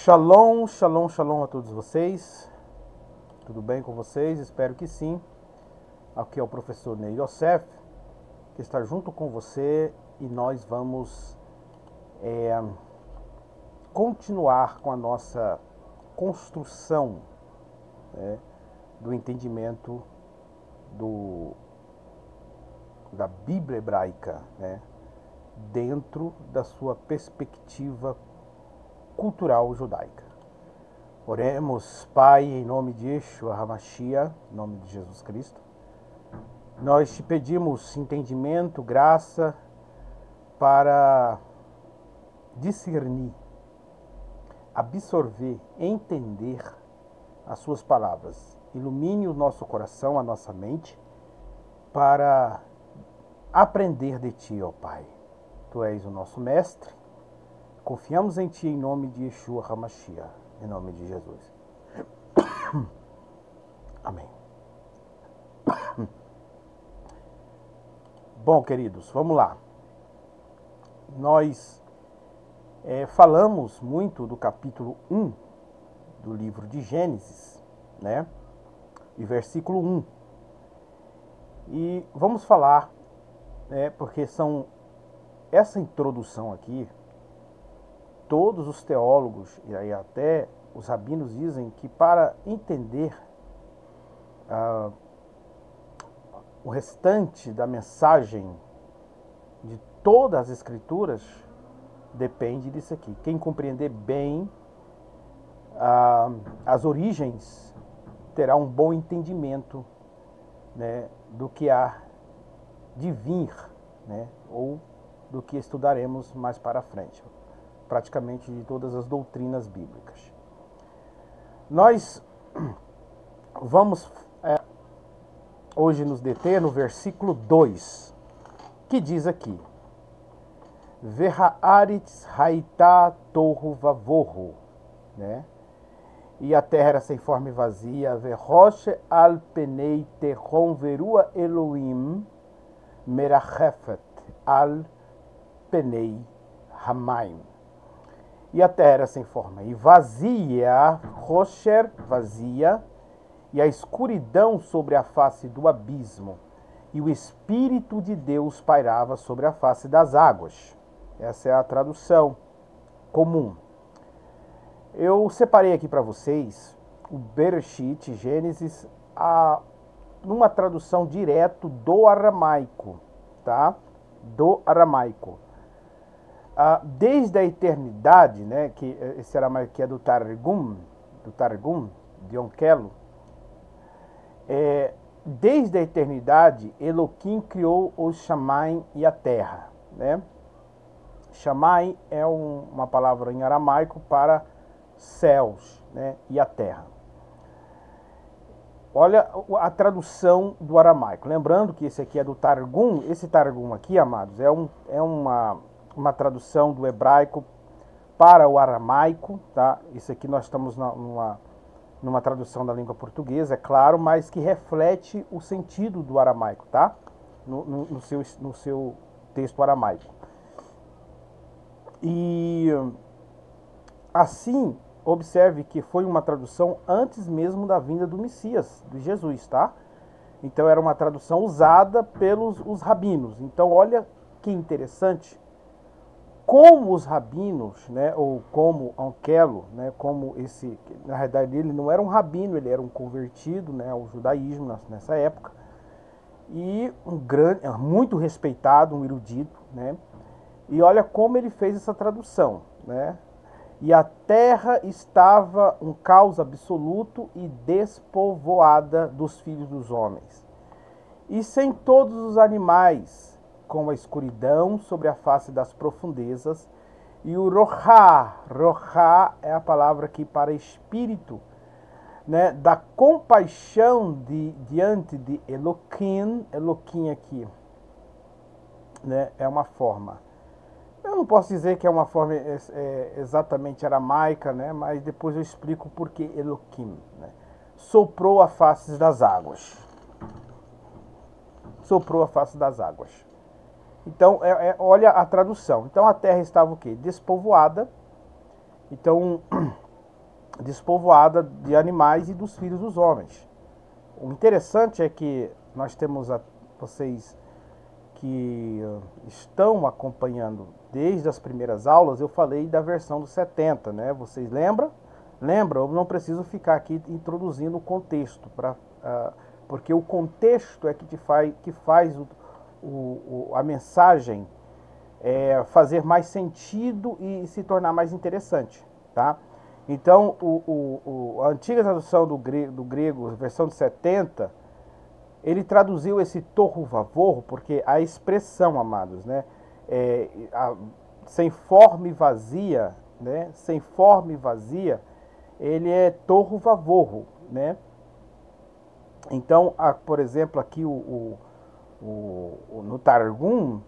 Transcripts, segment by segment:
Shalom, shalom, shalom a todos vocês. Tudo bem com vocês? Espero que sim. Aqui é o professor Ney Yosef, que está junto com você e nós vamos continuar com a nossa construção, né, do entendimento da Bíblia hebraica, né, dentro da sua perspectiva cultural judaica. Oremos, Pai, em nome de Yeshua HaMashiach, em nome de Jesus Cristo. Nós te pedimos entendimento, graça para discernir, absorver, entender as suas palavras. Ilumine o nosso coração, a nossa mente, para aprender de ti, ó Pai. Tu és o nosso mestre. Confiamos em ti em nome de Yeshua HaMashiach, em nome de Jesus. Amém. Bom, queridos, vamos lá. Nós falamos muito do capítulo 1 do livro de Gênesis, né? E versículo 1. E vamos falar, porque essa introdução aqui, todos os teólogos e aí até os rabinos dizem que para entender o restante da mensagem de todas as escrituras depende disso aqui. Quem compreender bem as origens terá um bom entendimento, né, do que há de vir, né, ou do que estudaremos mais para frente, praticamente de todas as doutrinas bíblicas. Nós vamos hoje nos deter no versículo 2, que diz aqui: Vehaaretz haitá tohu vavohu, né? E a terra era sem forma e vazia. Veroche al penei tehom verua Elohim merachefet al penei hamaim. E a terra era sem forma e vazia, rocher, vazia, e a escuridão sobre a face do abismo, e o Espírito de Deus pairava sobre a face das águas. Essa é a tradução comum. Eu separei aqui para vocês o Bereshit, Gênesis, numa tradução direto do aramaico, tá? Do aramaico. Desde a eternidade, né, que esse aramaico aqui é do Targum, de Onkelos, desde a eternidade, Elohim criou os Shamayim e a terra, né? Shamayim é uma palavra em aramaico para céus, né, e a terra. Olha a tradução do aramaico. Lembrando que esse aqui é do Targum. Esse Targum aqui, amados, é uma tradução do hebraico para o aramaico, tá? Isso aqui nós estamos numa tradução da língua portuguesa, é claro, mas que reflete o sentido do aramaico, tá? No seu texto aramaico. E assim, observe que foi uma tradução antes mesmo da vinda do Messias, de Jesus, tá? Então era uma tradução usada pelos os rabinos. Então olha que interessante, como os rabinos, né, ou como Onkelos, né, como esse, na realidade ele não era um rabino, ele era um convertido, né, ao judaísmo nessa época, e muito respeitado, um erudito, né? E olha como ele fez essa tradução, né? E a terra estava um caos absoluto e despovoada dos filhos dos homens, e sem todos os animais, com a escuridão sobre a face das profundezas, e o Rohá é a palavra aqui para espírito, né, da compaixão diante de Elohim aqui, né, é uma forma. Eu não posso dizer que é uma forma exatamente aramaica, né, mas depois eu explico por que Elohim, né, soprou a face das águas. Soprou a face das águas. Então, olha a tradução. Então, a terra estava o quê? Despovoada. Então, despovoada de animais e dos filhos dos homens. O interessante é que nós temos vocês que estão acompanhando desde as primeiras aulas, eu falei da versão dos 70, né? Vocês lembram? Lembram? Eu não preciso ficar aqui introduzindo o contexto, porque o contexto é que faz a mensagem fazer mais sentido e se tornar mais interessante, tá? Então, a antiga tradução do grego, versão de 70, ele traduziu esse tohu vavorro, porque a expressão, amados, né, sem forma e vazia, né, sem forma e vazia, ele é tohu vavorro, né? Então, por exemplo, aqui no Targum,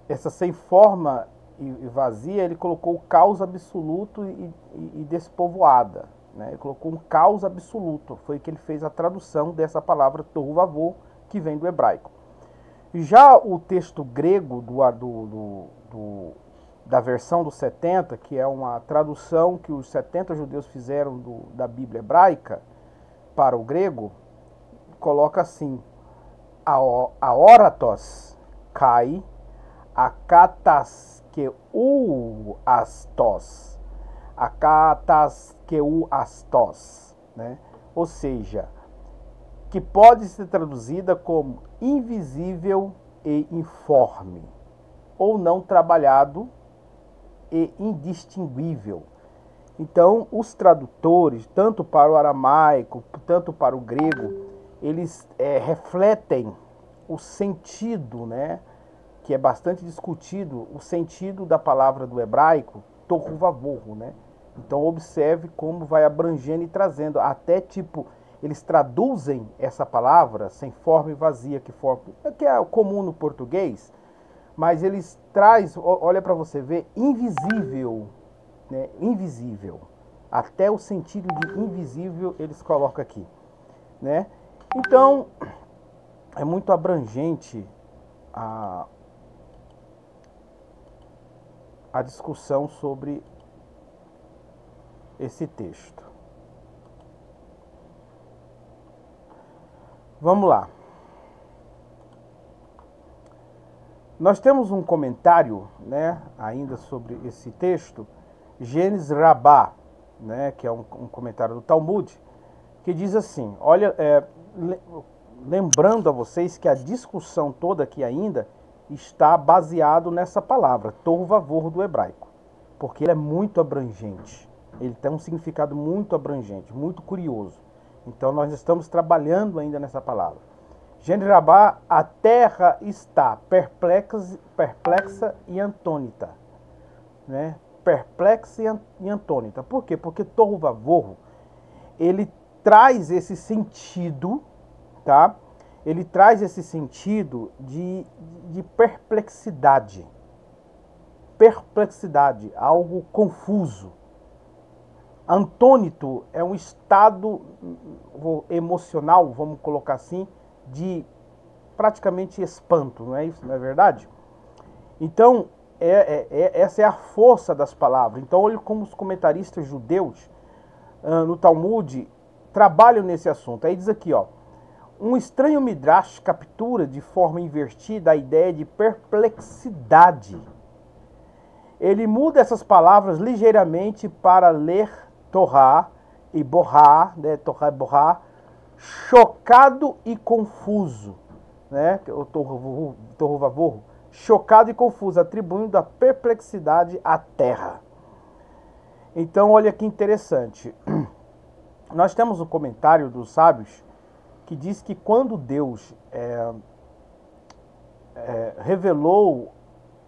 essa sem forma e vazia, ele colocou caos absoluto e despovoada, né? Ele colocou um caos absoluto, foi que ele fez a tradução dessa palavra tohu vavohu, que vem do hebraico. Já o texto grego da versão dos 70, que é uma tradução que os 70 judeus fizeram da Bíblia hebraica para o grego, coloca assim: a oratos kai akataskeou astos, akataskeou astos, né? Ou seja, que pode ser traduzida como invisível e informe, ou não trabalhado e indistinguível. Então, os tradutores, tanto para o aramaico, tanto para o grego, eles refletem o sentido, né, que é bastante discutido, o sentido da palavra do hebraico, tohu vavorro, né? Então, observe como vai abrangendo e trazendo, até tipo, eles traduzem essa palavra sem forma e vazia, que é comum no português, mas eles traz, olha para você ver, invisível, né? Invisível. Até o sentido de invisível eles colocam aqui, né? Então, é muito abrangente a discussão sobre esse texto. Vamos lá. Nós temos um comentário, né, ainda sobre esse texto, Gênesis Rabá, né, que é um comentário do Talmud, que diz assim, olha, lembrando a vocês que a discussão toda aqui ainda está baseado nessa palavra, tohu vavorro do hebraico, porque ele é muito abrangente, ele tem um significado muito abrangente, muito curioso. Então nós estamos trabalhando ainda nessa palavra. Gênesis Rabá, a terra está perplexa e antônita, né? Perplexa e antônita. Por quê? Porque tohu vavorro, ele traz esse sentido, tá? Ele traz esse sentido de perplexidade. Perplexidade, algo confuso. Antônito é um estado emocional, vamos colocar assim, de praticamente espanto, não é isso? Não é verdade? Então, essa é a força das palavras. Então, olha como os comentaristas judeus no Talmud trabalham nesse assunto. Aí diz aqui, ó, um estranho midrash captura de forma invertida a ideia de perplexidade. Ele muda essas palavras ligeiramente para ler Torá e Borá, né? Torá e Borá, chocado e confuso, né? O tohu vavorro, chocado e confuso, atribuindo a perplexidade à terra. Então, olha que interessante. Nós temos um comentário dos sábios que diz que quando Deus revelou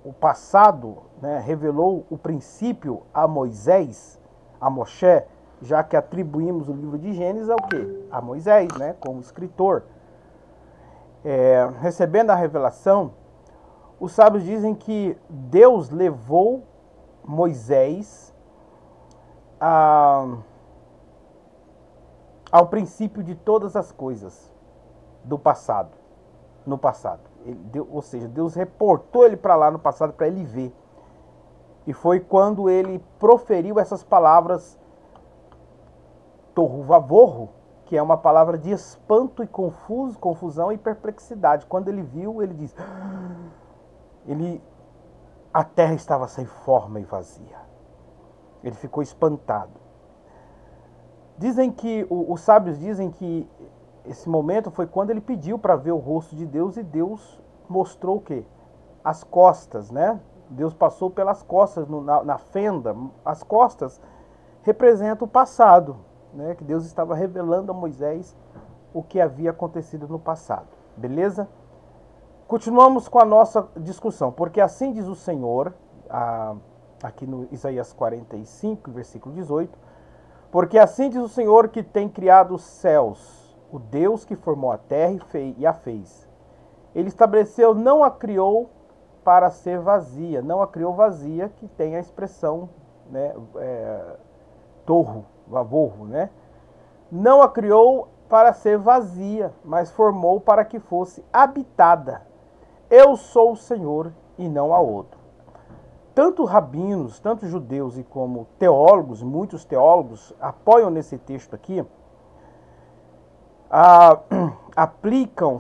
o passado, né, revelou o princípio a Moisés, a Moshe, já que atribuímos o livro de Gênesis ao quê? A Moisés, né, como escritor. Recebendo a revelação, os sábios dizem que Deus levou Moisés ao princípio de todas as coisas do passado, no passado. Ou seja, Deus reportou ele para lá no passado para ele ver. E foi quando ele proferiu essas palavras tohu vavorro, que é uma palavra de espanto e confusão e perplexidade. Quando ele viu, ele diz: a terra estava sem forma e vazia. Ele ficou espantado. Dizem que, os sábios dizem que esse momento foi quando ele pediu para ver o rosto de Deus, e Deus mostrou o quê? As costas, né? Deus passou pelas costas, na fenda. As costas representam o passado, né? Que Deus estava revelando a Moisés o que havia acontecido no passado. Beleza? Continuamos com a nossa discussão. Porque assim diz o Senhor, aqui no Isaías 45, versículo 18, porque assim diz o Senhor que tem criado os céus, o Deus que formou a terra e a fez. Ele estabeleceu, não a criou para ser vazia, não a criou vazia, que tem a expressão, né, torro, vavorro, né? Não a criou para ser vazia, mas formou para que fosse habitada. Eu sou o Senhor e não há outro. Tanto rabinos, tanto judeus e como teólogos, muitos teólogos apoiam nesse texto aqui,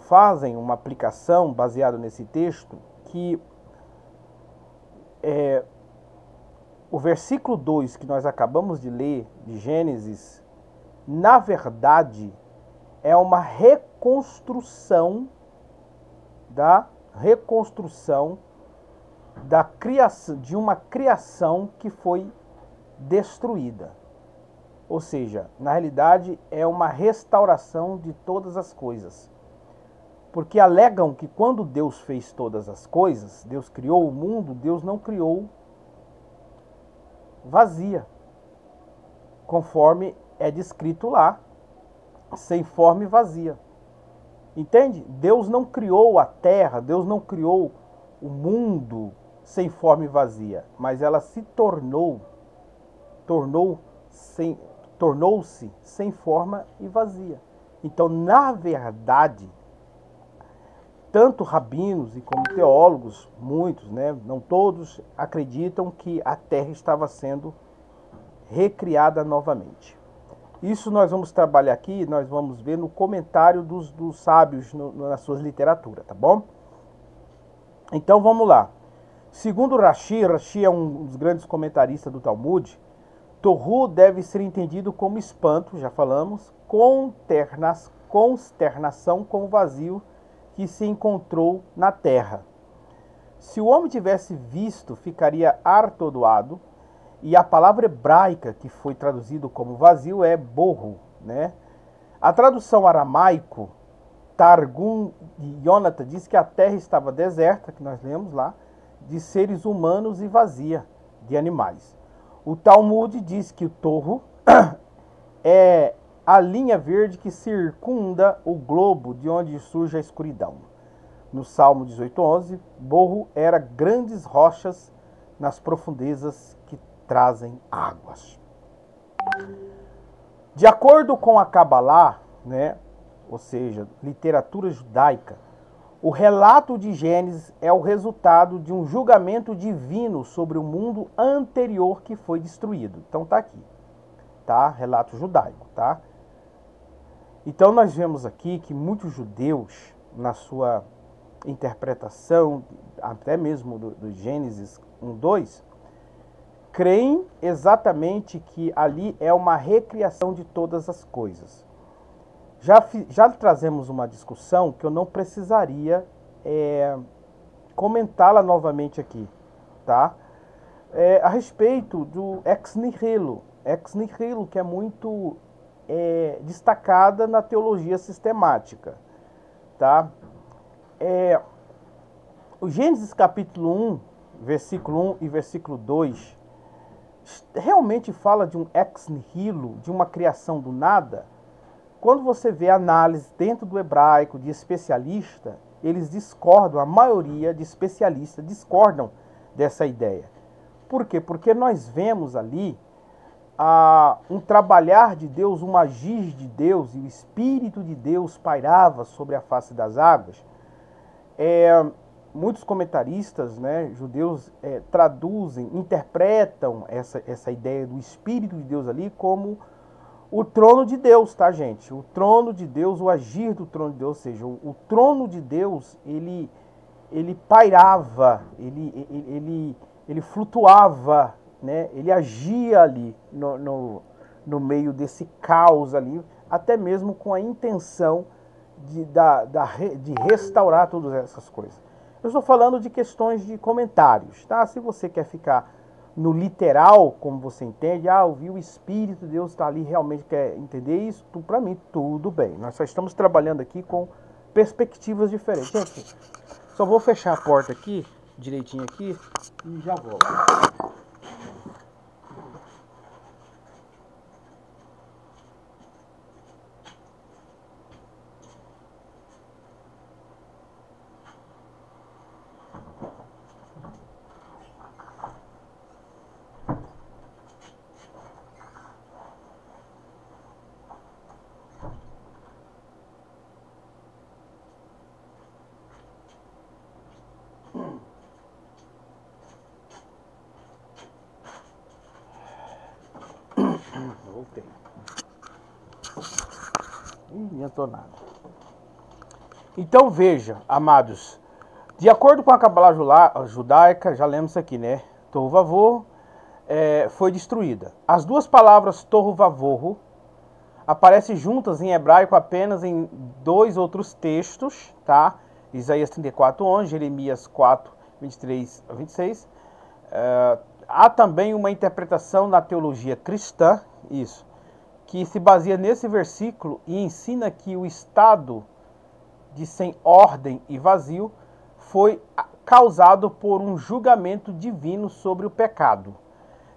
fazem uma aplicação baseada nesse texto, que o versículo 2 que nós acabamos de ler, de Gênesis, na verdade, é uma reconstrução da criação, de uma criação que foi destruída. Ou seja, na realidade é uma restauração de todas as coisas. Porque alegam que quando Deus fez todas as coisas, Deus criou o mundo, Deus não criou vazia, conforme é descrito lá, sem forma e vazia. Entende? Deus não criou a terra, Deus não criou o mundo sem forma e vazia, mas ela se tornou-se sem forma e vazia. Então, na verdade, tanto rabinos e como teólogos, muitos, né, não todos, acreditam que a terra estava sendo recriada novamente. Isso nós vamos trabalhar aqui, nós vamos ver no comentário dos sábios nas suas literaturas, tá bom? Então vamos lá. Segundo Rashi é um dos grandes comentaristas do Talmud, Tohu deve ser entendido como espanto, já falamos, consternação com o vazio que se encontrou na terra. Se o homem tivesse visto, ficaria atordoado, e a palavra hebraica que foi traduzido como vazio é borro, né? A tradução aramaico, Targum de Yonatan, diz que a terra estava deserta, que nós lemos lá, de seres humanos e vazia de animais. O Talmud diz que o torro é a linha verde que circunda o globo de onde surge a escuridão. No Salmo 18:11, borro era grandes rochas nas profundezas que trazem águas. De acordo com a Kabbalah, né, ou seja, literatura judaica, o relato de Gênesis é o resultado de um julgamento divino sobre o mundo anterior que foi destruído. Então tá aqui, tá? Relato judaico, tá? Então nós vemos aqui que muitos judeus, na sua interpretação, até mesmo do Gênesis 1:2, creem exatamente que ali é uma recriação de todas as coisas. Já trazemos uma discussão que eu não precisaria comentá-la novamente aqui, tá? A respeito do ex nihilo, que é muito destacada na teologia sistemática, tá? O Gênesis capítulo 1, versículo 1 e versículo 2, realmente fala de um ex nihilo, de uma criação do nada. Quando você vê análise dentro do hebraico de especialista, eles discordam, a maioria de especialistas discordam dessa ideia. Por quê? Porque nós vemos ali um trabalhar de Deus, um agir de Deus, e o Espírito de Deus pairava sobre a face das águas. muitos comentaristas, né, judeus, traduzem, interpretam essa ideia do Espírito de Deus ali como o trono de Deus, tá, gente? O trono de Deus, o agir do trono de Deus, ou seja, o trono de Deus, ele pairava, ele flutuava, né? Ele agia ali no meio desse caos ali, até mesmo com a intenção de restaurar todas essas coisas. Eu estou falando de questões de comentários, tá? Se você quer ficar no literal, como você entende, eu vi o Espírito de Deus está ali, realmente quer entender isso, para mim, tudo bem. Nós só estamos trabalhando aqui com perspectivas diferentes. Gente, só vou fechar a porta aqui, direitinho aqui, e já volto. Voltei. Não adiantou nada. Então veja, amados, de acordo com a Cabala judaica, já lemos isso aqui, né? Tohu Vavohu foi destruída. As duas palavras Tohu Vavohu aparecem juntas em hebraico apenas em dois outros textos, tá? Isaías 34:11, Jeremias 4:23-26. Há também uma interpretação na teologia cristã, que se baseia nesse versículo e ensina que o estado de sem ordem e vazio foi causado por um julgamento divino sobre o pecado.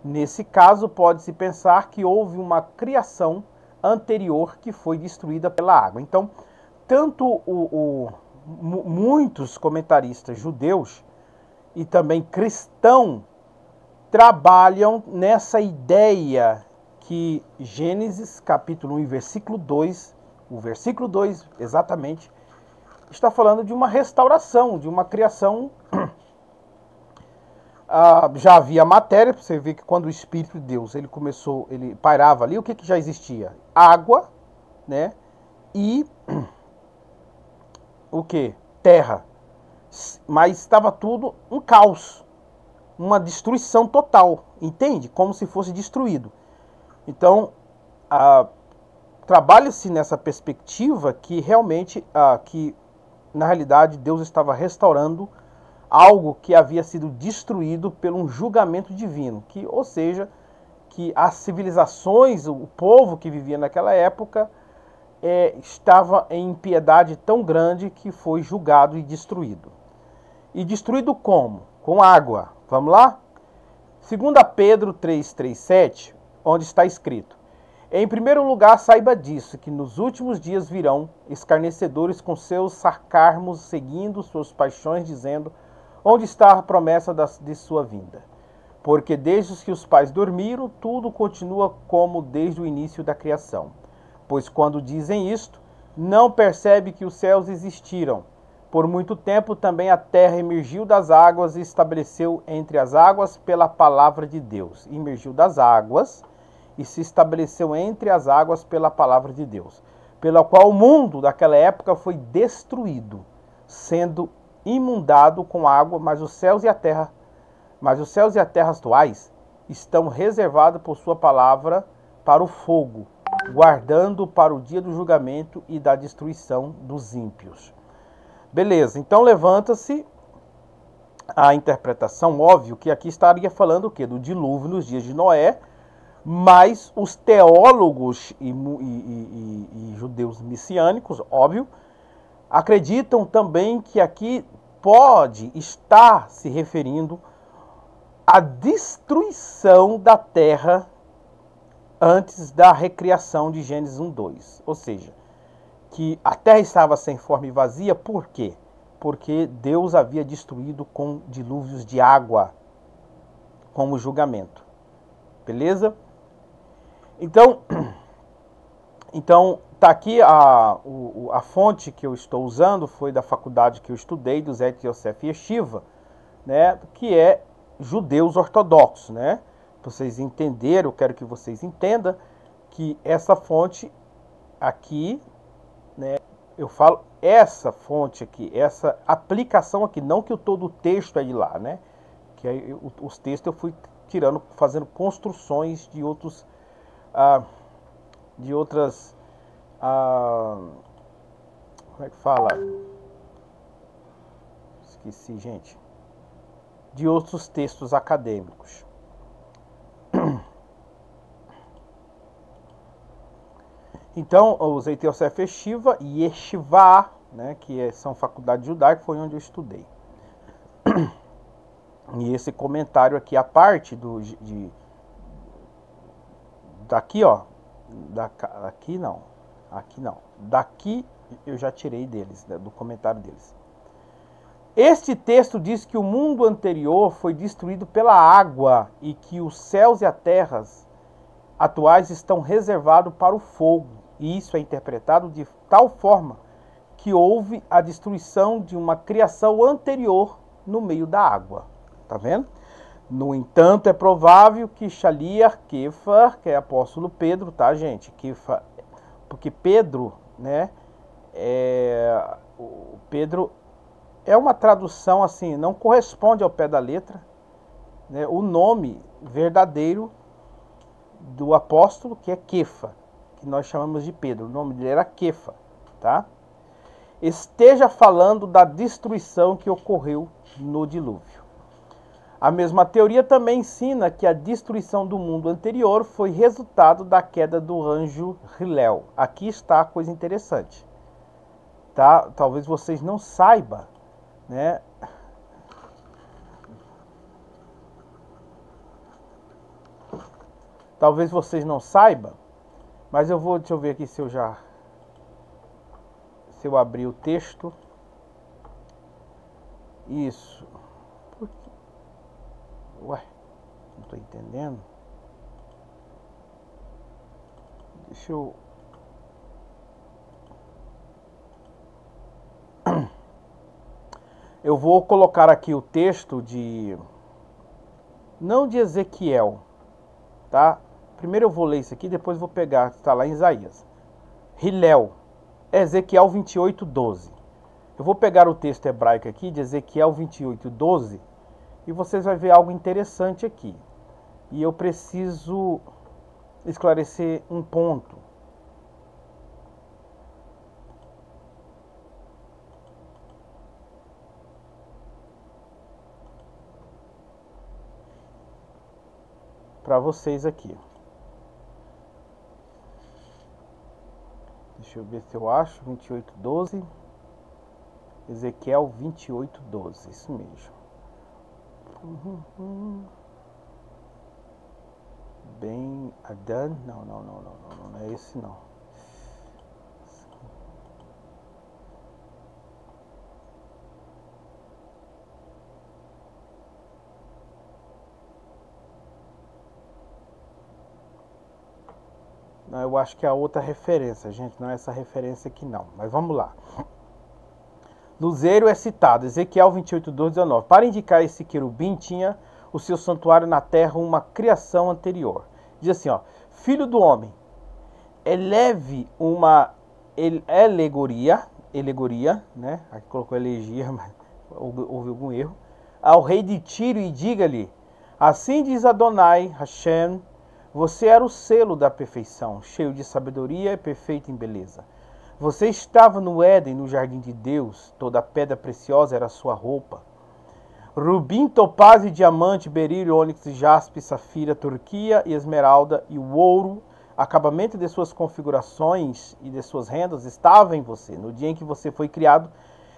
Nesse caso, pode-se pensar que houve uma criação anterior que foi destruída pela água. Então, tanto muitos comentaristas judeus e também cristãos trabalham nessa ideia que Gênesis capítulo 1 e versículo 2, o versículo 2 exatamente, está falando de uma restauração, de uma criação. Já havia matéria, você vê que quando o Espírito de Deus ele pairava ali, o que já existia? Água, né? E o que? Terra. Mas estava tudo um caos, uma destruição total, entende? Como se fosse destruído. Então, trabalha-se nessa perspectiva que realmente, que na realidade Deus estava restaurando algo que havia sido destruído por um julgamento divino, ou seja, que as civilizações, o povo que vivia naquela época, estava em impiedade tão grande que foi julgado e destruído. E destruído como? Com água. Vamos lá? 2 Pedro 3:7, onde está escrito: em primeiro lugar, saiba disso, que nos últimos dias virão escarnecedores com seus sarcasmos, seguindo suas paixões, dizendo: onde está a promessa de sua vinda? Porque desde que os pais dormiram, tudo continua como desde o início da criação. Pois quando dizem isto, não percebe que os céus existiram. Por muito tempo também a terra emergiu das águas e estabeleceu entre as águas pela palavra de Deus. Emergiu das águas e se estabeleceu entre as águas pela palavra de Deus, pela qual o mundo daquela época foi destruído, sendo inundado com água, mas os céus e a terra atuais estão reservados por sua palavra para o fogo, guardando para o dia do julgamento e da destruição dos ímpios. Beleza, então levanta-se a interpretação, óbvio que aqui estaria falando o quê? Do dilúvio nos dias de Noé, mas os teólogos e judeus messiânicos, óbvio, acreditam também que aqui pode estar se referindo à destruição da terra antes da recriação de Gênesis 1:2. Ou seja, que a terra estava sem forma e vazia, por quê? Porque Deus havia destruído com dilúvios de água, como julgamento. Beleza? Então, tá aqui a fonte que eu estou usando foi da faculdade que eu estudei, do Zé Yosef Yeshiva, né, que é judeus ortodoxos, né? Para vocês entenderem, eu quero que vocês entendam que essa fonte aqui, né, eu falo essa fonte aqui, essa aplicação aqui, não que todo o texto é de lá, né? Que aí, os textos eu fui tirando, fazendo construções de outros, de outras, como é que fala? Esqueci, gente. De outros textos acadêmicos. Então, eu usei Yosef Yeshiva e Yeshiva, né, que são faculdades judaicas, foi onde eu estudei. E esse comentário aqui, a parte daqui, ó, aqui não, daqui eu já tirei deles, né, do comentário deles. Este texto diz que o mundo anterior foi destruído pela água e que os céus e as terras atuais estão reservados para o fogo. E isso é interpretado de tal forma que houve a destruição de uma criação anterior no meio da água. Tá vendo? No entanto, é provável que Shaliach Kefa, que é apóstolo Pedro, tá, gente? Kefa, porque Pedro, né? Pedro é uma tradução assim, não corresponde ao pé da letra, né? O nome verdadeiro do apóstolo, que é Kefa, que nós chamamos de Pedro, o nome dele era Kefa, tá? Esteja falando da destruição que ocorreu no dilúvio. A mesma teoria também ensina que a destruição do mundo anterior foi resultado da queda do anjo Hillel. Aqui está a coisa interessante, tá? Talvez vocês não saibam, né? Talvez vocês não saibam, mas deixa eu ver aqui se eu abrir o texto. Isso. Ué, não estou entendendo. Deixa eu... Eu vou colocar aqui o texto não de Ezequiel, tá? Primeiro eu vou ler isso aqui, depois vou pegar, está lá em Isaías. Hillel, Ezequiel 28, 12. Eu vou pegar o texto hebraico aqui de Ezequiel 28, 12, e vocês vão ver algo interessante aqui. E eu preciso esclarecer um ponto. Para vocês aqui. Deixa eu ver se eu acho. 28, 12. Ezequiel 28, 12. Isso mesmo. Bem Adan. Não é esse não. Não, eu acho que é a outra referência, gente. Não é essa referência aqui não. Mas vamos lá. Luzeiro é citado, Ezequiel 28, 12, 19. Para indicar esse querubim, tinha o seu santuário na terra uma criação anterior. Diz assim, ó. Filho do homem, eleve uma alegoria, né? Aqui colocou elegia, mas houve algum erro. Ao rei de Tiro e diga-lhe, assim diz Adonai, Hashem, você era o selo da perfeição, cheio de sabedoria e perfeito em beleza. Você estava no Éden, no jardim de Deus, toda pedra preciosa era a sua roupa. Rubim, topázio, diamante, berílio, ônix, jaspe, safira, turquia e esmeralda e o ouro, acabamento de suas configurações e de suas rendas, estava em você. No dia em que você foi criado,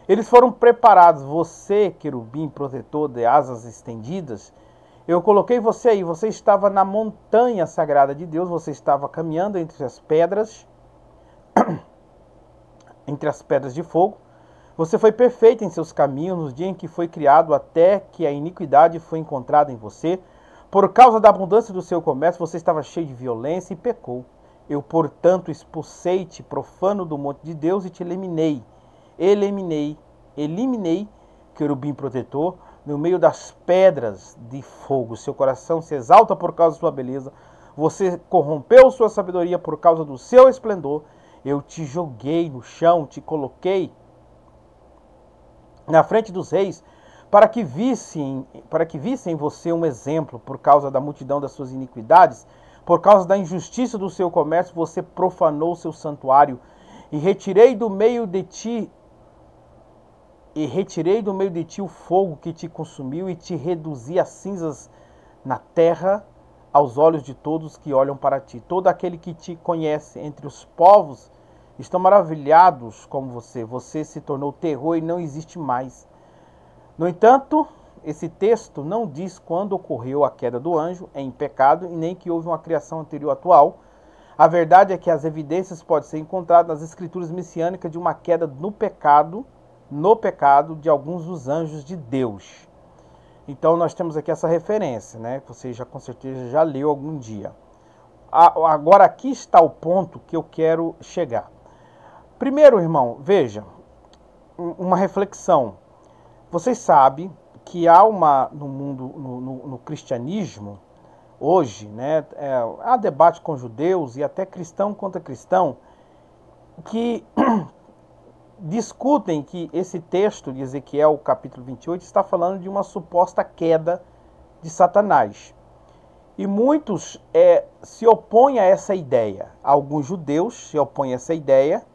eles foram preparados. Você, querubim, protetor de asas estendidas, eu coloquei você aí. Você estava na montanha sagrada de Deus, você estava caminhando entre as pedras, de fogo. Você foi perfeito em seus caminhos no dia em que foi criado, até que a iniquidade foi encontrada em você. Por causa da abundância do seu comércio, você estava cheio de violência e pecou. Eu, portanto, expulsei-te, profano do monte de Deus, e te eliminei, querubim protetor, no meio das pedras de fogo. Seu coração se exalta por causa da sua beleza, você corrompeu sua sabedoria por causa do seu esplendor. Eu te joguei no chão, te coloquei na frente dos reis, para que vissem em você um exemplo. Por causa da multidão das suas iniquidades, por causa da injustiça do seu comércio, você profanou seu santuário, e retirei do meio de ti o fogo que te consumiu, e te reduzi a cinzas na terra aos olhos de todos que olham para ti. Todo aquele que te conhece entre os povos estão maravilhados como você. Você se tornou terror e não existe mais. No entanto, esse texto não diz quando ocorreu a queda do anjo em pecado, e nem que houve uma criação anterior atual. A verdade é que as evidências podem ser encontradas nas escrituras messiânicas de uma queda no pecado de alguns dos anjos de Deus. Então nós temos aqui essa referência, né? Que você já com certeza já leu algum dia. Agora aqui está o ponto que eu quero chegar. Primeiro, irmão, veja, uma reflexão. Vocês sabem que há no mundo, no cristianismo, hoje, né, há debate com judeus e até cristão contra cristão, que discutem que esse texto de Ezequiel, capítulo 28, está falando de uma suposta queda de Satanás. E muitos se opõem a essa ideia. Alguns judeus se opõem a essa ideia,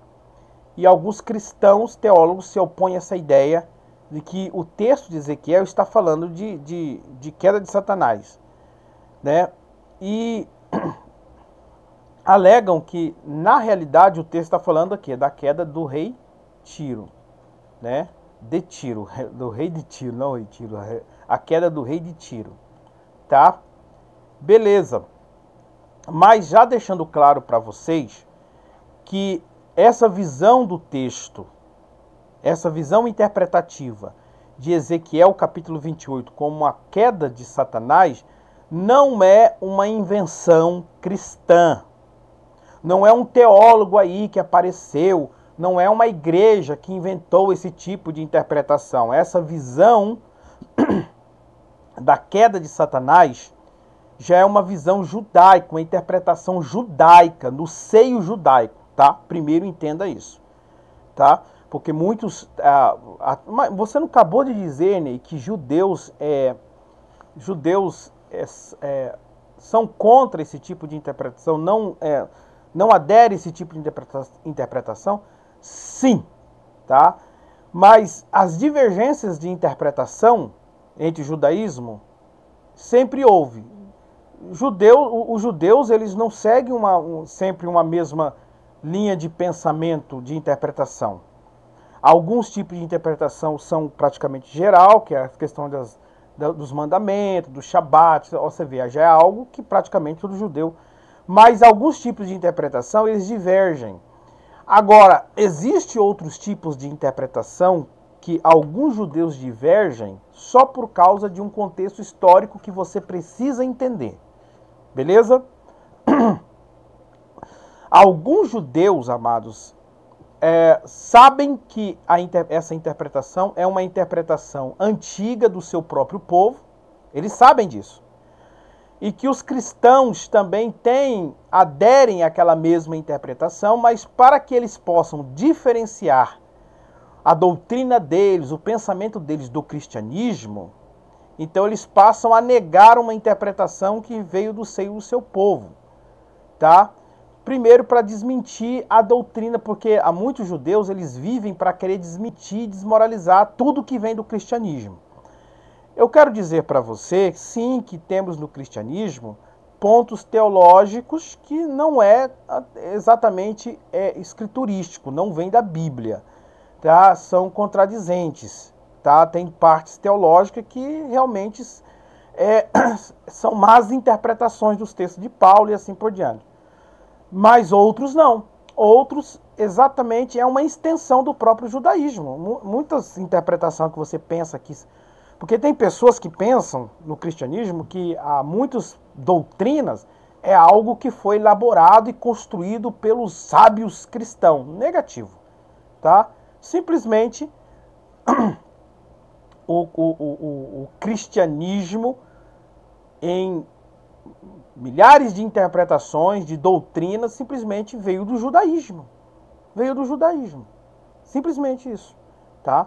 e alguns cristãos teólogos se opõem a essa ideia de que o texto de Ezequiel está falando de queda de Satanás, né? E alegam que, na realidade, o texto está falando aqui da queda do rei Tiro, né? De Tiro, do rei de Tiro, não rei Tiro, a queda do rei de Tiro, tá? Beleza. Mas já deixando claro para vocês que essa visão do texto, essa visão interpretativa de Ezequiel capítulo 28 como uma queda de Satanás, não é uma invenção cristã. Não é um teólogo aí que apareceu, não é uma igreja que inventou esse tipo de interpretação. Essa visão da queda de Satanás já é uma visão judaica, uma interpretação judaica, no seio judaico, tá? Primeiro entenda isso, tá? Porque muitos... você não acabou de dizer, Ney, que judeus são contra esse tipo de interpretação, não aderem a esse tipo de interpretação? Sim, tá? Mas as divergências de interpretação entre o judaísmo sempre houve. Os judeus eles não seguem sempre uma mesma linha de pensamento, de interpretação. Alguns tipos de interpretação são praticamente geral, que é a questão dos mandamentos, do Shabat, você vê, já é algo que praticamente todo judeu. Mas alguns tipos de interpretação, eles divergem. Agora, existem outros tipos de interpretação que alguns judeus divergem só por causa de um contexto histórico que você precisa entender. Beleza? Alguns judeus, amados, sabem que essa interpretação é uma interpretação antiga do seu próprio povo. Eles sabem disso. E que os cristãos também aderem àquela mesma interpretação, mas para que eles possam diferenciar a doutrina deles, o pensamento deles do cristianismo, então eles passam a negar uma interpretação que veio do seio do seu povo, tá? Primeiro, para desmentir a doutrina, porque há muitos judeus, eles vivem para querer desmentir, desmoralizar tudo que vem do cristianismo. Eu quero dizer para você, sim, que temos no cristianismo pontos teológicos que não é exatamente escriturístico, não vem da Bíblia, tá? São contradizentes, tá? Tem partes teológicas que realmente são más interpretações dos textos de Paulo e assim por diante. Mas outros não. Outros exatamente é uma extensão do próprio judaísmo. Muitas interpretações que você pensa que... Porque tem pessoas que pensam no cristianismo que há muitas doutrinas é algo que foi elaborado e construído pelos sábios cristãos. Negativo, tá? Simplesmente o cristianismo, em milhares de interpretações, de doutrinas, simplesmente veio do judaísmo. Veio do judaísmo. Simplesmente isso, tá?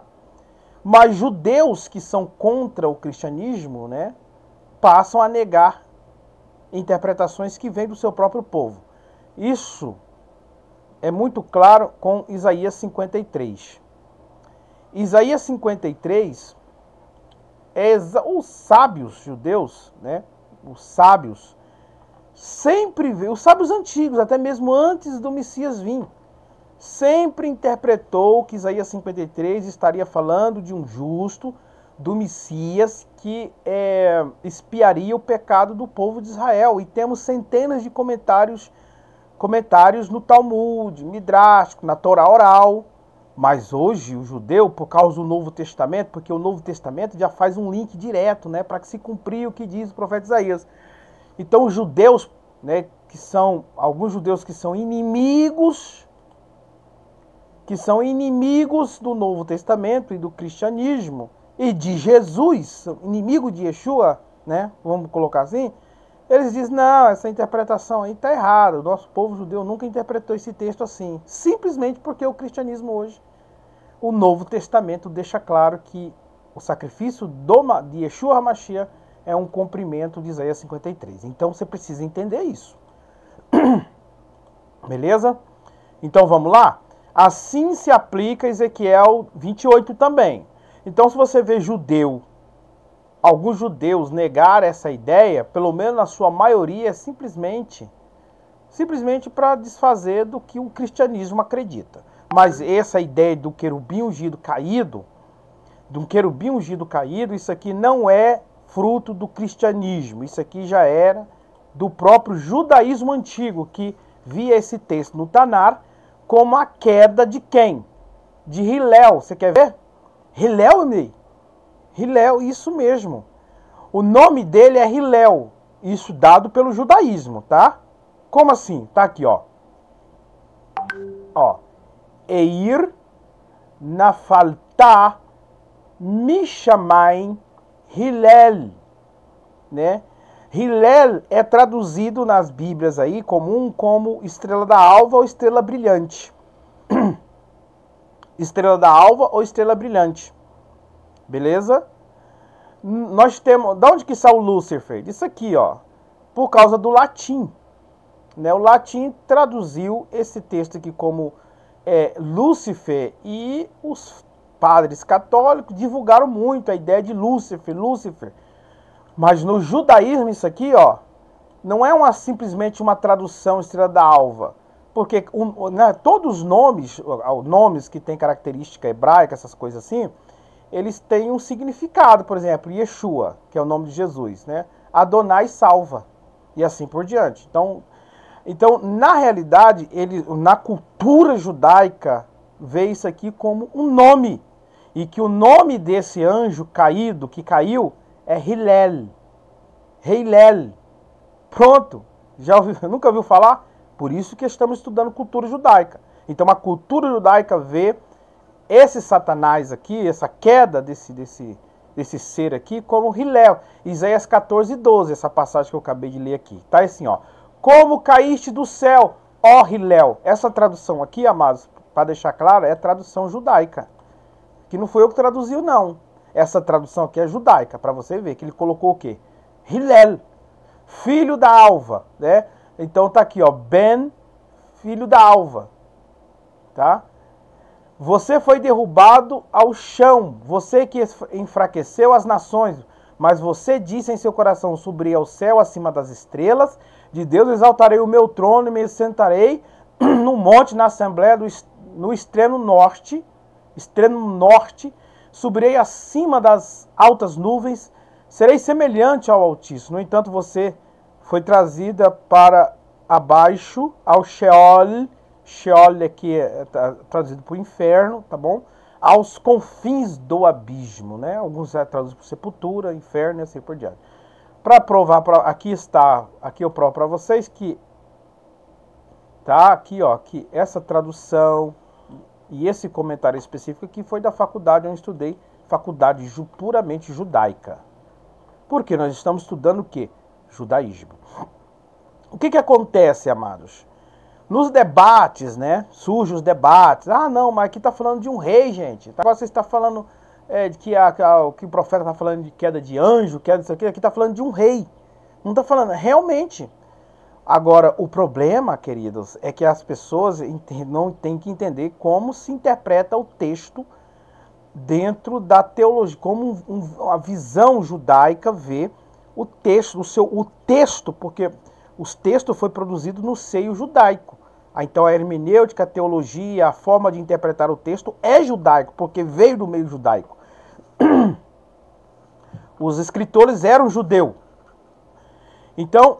Mas judeus que são contra o cristianismo, né, passam a negar interpretações que vêm do seu próprio povo. Isso é muito claro com Isaías 53. Isaías 53, os sábios judeus, né, os sábios, os sábios antigos, até mesmo antes do Messias vir, sempre interpretou que Isaías 53 estaria falando de um justo, do Messias, que expiaria o pecado do povo de Israel. E temos centenas de comentários no Talmud, Midrástico, na Torá oral. Mas hoje o judeu, por causa do Novo Testamento, porque o Novo Testamento já faz um link direto, né, para que se cumprir o que diz o profeta Isaías. Então os judeus, né, alguns judeus que são inimigos do Novo Testamento e do cristianismo e de Jesus, inimigo de Yeshua, né, vamos colocar assim, eles dizem, não, essa interpretação aí está errada, o nosso povo judeu nunca interpretou esse texto assim, simplesmente porque o cristianismo hoje, o Novo Testamento deixa claro que o sacrifício de Yeshua HaMashiach é um cumprimento de Isaías 53. Então você precisa entender isso. Beleza? Então vamos lá? Assim se aplica Ezequiel 28 também. Então se você vê alguns judeus negar essa ideia, pelo menos na sua maioria, é simplesmente para desfazer do que o cristianismo acredita. Mas essa ideia do querubim ungido caído, isso aqui não é fruto do cristianismo. Isso aqui já era do próprio judaísmo antigo, que via esse texto no Tanar como a queda de quem? De Hillel. Você quer ver? Hillel, Ney? Hillel, isso mesmo. O nome dele é Hillel. Isso dado pelo judaísmo, tá? Como assim? Tá aqui, ó. Ó. Eir nafalta mishamayim Hillel, né? Hillel é traduzido nas Bíblias aí como estrela da alva ou estrela brilhante. Estrela da alva ou estrela brilhante. Beleza? Nós temos... De onde que saiu o Lúcifer? Isso aqui, ó. Por causa do latim. Né? O latim traduziu esse texto aqui como Lúcifer, e os padres católicos divulgaram muito a ideia de Lúcifer. Mas no judaísmo isso aqui, ó, não é simplesmente uma tradução estrela da alva. Porque todos os nomes que têm característica hebraica, essas coisas assim, eles têm um significado. Por exemplo, Yeshua, que é o nome de Jesus, né? Adonai salva, e assim por diante. Então na realidade, na cultura judaica, vê isso aqui como um nome. E que o nome desse anjo caído, que caiu, é Hillel. Hillel. Pronto. Nunca ouviu falar? Por isso que estamos estudando cultura judaica. Então a cultura judaica vê esse Satanás aqui, essa queda desse ser aqui, como Hillel. Isaías 14:12, essa passagem que eu acabei de ler aqui. Tá assim, ó. Como caíste do céu, ó Hillel. Essa tradução aqui, amados, para deixar claro, é a tradução judaica. Que não foi eu que traduziu, não. Essa tradução aqui é judaica, para você ver que ele colocou o quê? Hillel, filho da alva, né? Então tá aqui, ó, Ben, filho da alva, tá? Você foi derrubado ao chão, você que enfraqueceu as nações, mas você disse em seu coração, subirei ao céu acima das estrelas, de Deus exaltarei o meu trono e me sentarei no monte, na assembleia no extremo norte, subirei acima das altas nuvens, serei semelhante ao Altíssimo. No entanto, você foi trazida para abaixo, ao Sheol. Sheol aqui é traduzido para o inferno, tá bom? Aos confins do abismo, né? Alguns é traduzido por sepultura, inferno e assim por diante. Para provar, aqui eu provo para vocês que tá aqui, ó, que essa tradução e esse comentário específico aqui foi da faculdade onde eu estudei, faculdade puramente judaica. Porque nós estamos estudando o quê? Judaísmo. O que acontece, amados? Nos debates, né? Surgem os debates. Ah, não, mas aqui está falando de um rei, gente. Agora você está falando que o profeta está falando de queda de anjo, queda disso aqui. Aqui está falando de um rei. Não está falando, realmente. Agora, o problema, queridos, é que as pessoas não têm que entender como se interpreta o texto dentro da teologia, como a visão judaica vê o texto, o texto, porque os textos foi produzido no seio judaico. Então a hermenêutica, a teologia, a forma de interpretar o texto é judaico, porque veio do meio judaico. Os escritores eram judeus. Então,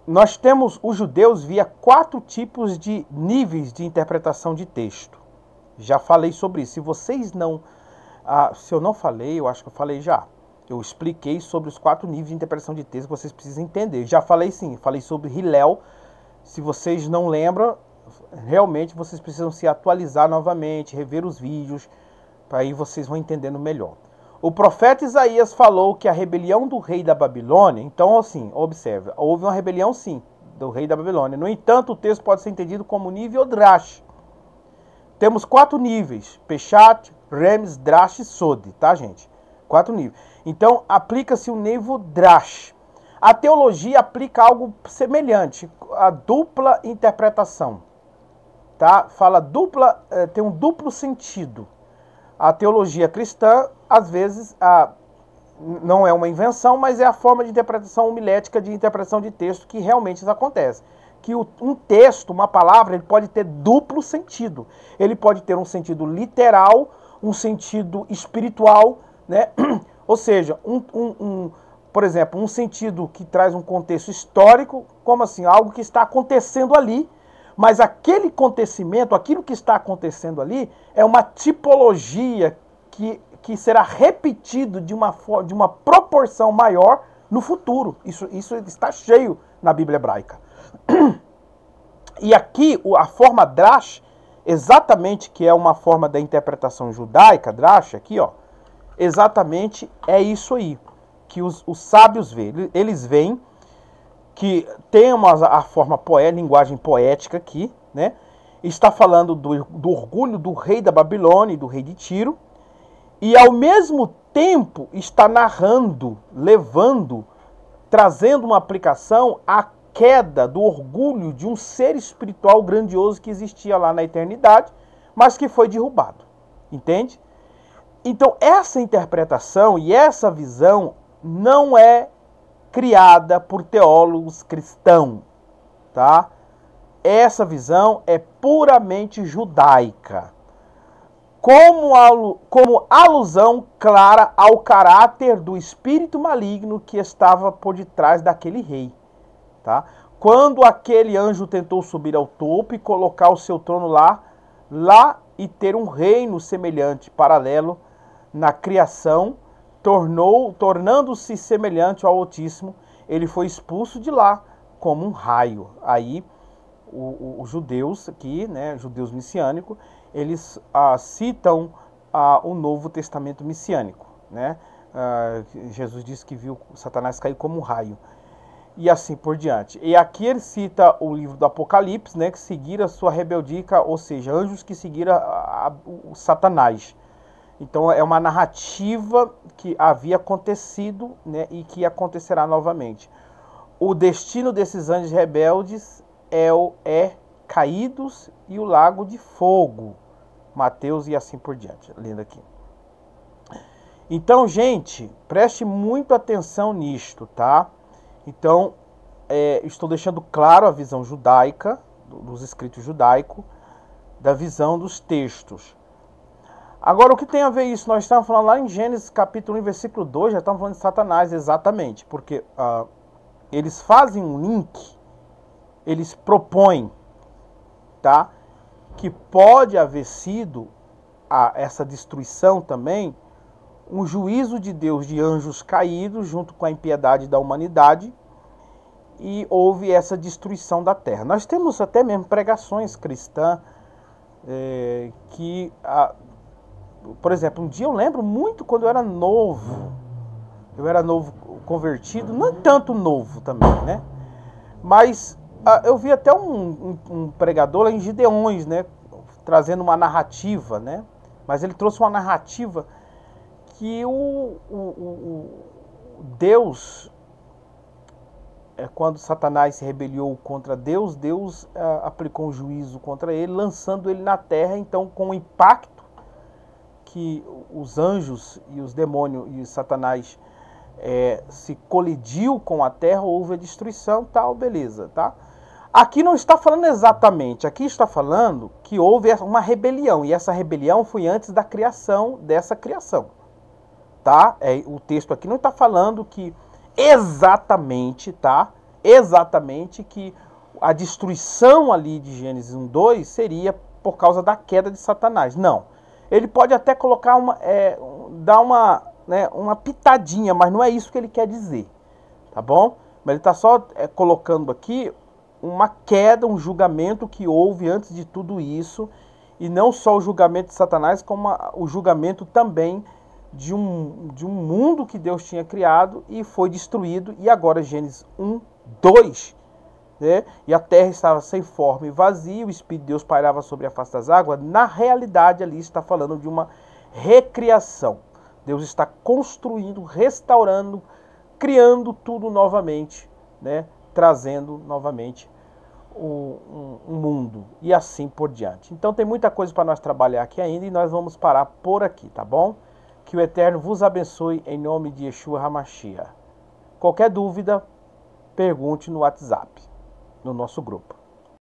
nós temos os judeus via 4 tipos de níveis de interpretação de texto. Já falei sobre isso. Se vocês não... se eu não falei, eu acho que eu falei já. Eu expliquei sobre os 4 níveis de interpretação de texto que vocês precisam entender. Já falei sim, falei sobre Hillel. Se vocês não lembram, realmente vocês precisam se atualizar novamente, rever os vídeos, para aí vocês vão entendendo melhor. O profeta Isaías falou que a rebelião do rei da Babilônia, então assim, observe, houve uma rebelião sim, do rei da Babilônia. No entanto, o texto pode ser entendido como nível Drash. Temos 4 níveis, Peshat, Remes, Drash e Sod, tá gente? 4 níveis. Então, aplica-se o nível Drash. A teologia aplica algo semelhante, a dupla interpretação. Tá? Fala dupla, tem um duplo sentido. A teologia cristã, às vezes, não é uma invenção, mas é a forma de interpretação homilética, de interpretação de texto que realmente isso acontece. Que um texto, uma palavra, ele pode ter duplo sentido. Ele pode ter um sentido literal, um sentido espiritual, né? Ou seja, por exemplo, um sentido que traz um contexto histórico, como assim, algo que está acontecendo ali, mas aquele acontecimento, aquilo que está acontecendo ali, é uma tipologia que será repetido de uma proporção maior no futuro. Isso está cheio na Bíblia hebraica. E aqui, a forma Drash, exatamente que é uma forma da interpretação judaica, Drash, aqui, ó, exatamente é isso aí, que os sábios veem. Eles veem que tem a forma linguagem poética aqui, né? Está falando do orgulho do rei da Babilônia e do rei de Tiro, e ao mesmo tempo está narrando, trazendo uma aplicação à queda do orgulho de um ser espiritual grandioso que existia lá na eternidade, mas que foi derrubado. Entende? Então, essa interpretação e essa visão não é criada por teólogos cristãos, tá? Essa visão é puramente judaica, como alusão clara ao caráter do espírito maligno que estava por detrás daquele rei, tá? Quando aquele anjo tentou subir ao topo e colocar o seu trono lá e ter um reino semelhante, paralelo na criação, tornando-se semelhante ao Altíssimo, ele foi expulso de lá como um raio. Aí os judeus aqui, né, judeus messiânicos, eles citam o Novo Testamento messiânico, né? Jesus disse que viu Satanás cair como um raio. E assim por diante. E aqui ele cita o livro do Apocalipse, né, que seguiram a sua rebeldia, ou seja, anjos que seguiram o Satanás. Então é uma narrativa que havia acontecido, né, e que acontecerá novamente. O destino desses anjos rebeldes é caídos e o lago de fogo. Mateus e assim por diante. Lendo aqui. Então, gente, preste muita atenção nisto, tá? Então, estou deixando claro a visão judaica, dos escritos judaicos, da visão dos textos. Agora, o que tem a ver isso? Nós estamos falando lá em Gênesis capítulo 1, versículo 2, já estamos falando de Satanás, exatamente, porque eles fazem um link, eles propõem, tá, que pode haver sido essa destruição também, um juízo de Deus de anjos caídos junto com a impiedade da humanidade, e houve essa destruição da terra. Nós temos até mesmo pregações cristãs por exemplo, um dia eu lembro muito quando eu era novo convertido, não tanto novo também, né? Mas eu vi até um pregador lá em Gideões, né? Trazendo uma narrativa, né? Mas ele trouxe uma narrativa que Deus, quando Satanás se rebeliou contra Deus, Deus aplicou um juízo contra ele, lançando ele na terra. Então, com o impacto que os anjos e os demônios e Satanás se colidiu com a terra, houve a destruição, tal, beleza, tá? Aqui não está falando exatamente, aqui está falando que houve uma rebelião, e essa rebelião foi antes da criação dessa criação, tá? O texto aqui não está falando que exatamente, tá? Exatamente que a destruição ali de Gênesis 1:2 seria por causa da queda de Satanás, não. Ele pode até colocar dar uma pitadinha, mas não é isso que ele quer dizer, tá bom? Mas ele está só colocando aqui uma queda, um julgamento que houve antes de tudo isso, e não só o julgamento de Satanás, como o julgamento também de um mundo que Deus tinha criado e foi destruído, e agora Gênesis 1:2, né? E a terra estava sem forma e vazia, o Espírito de Deus pairava sobre a face das águas. Na realidade ali está falando de uma recriação. Deus está construindo, restaurando, criando tudo novamente, né? Trazendo novamente um mundo e assim por diante. Então tem muita coisa para nós trabalhar aqui ainda, e nós vamos parar por aqui, tá bom? Que o Eterno vos abençoe em nome de Yeshua HaMashiach. Qualquer dúvida, pergunte no WhatsApp, no nosso grupo.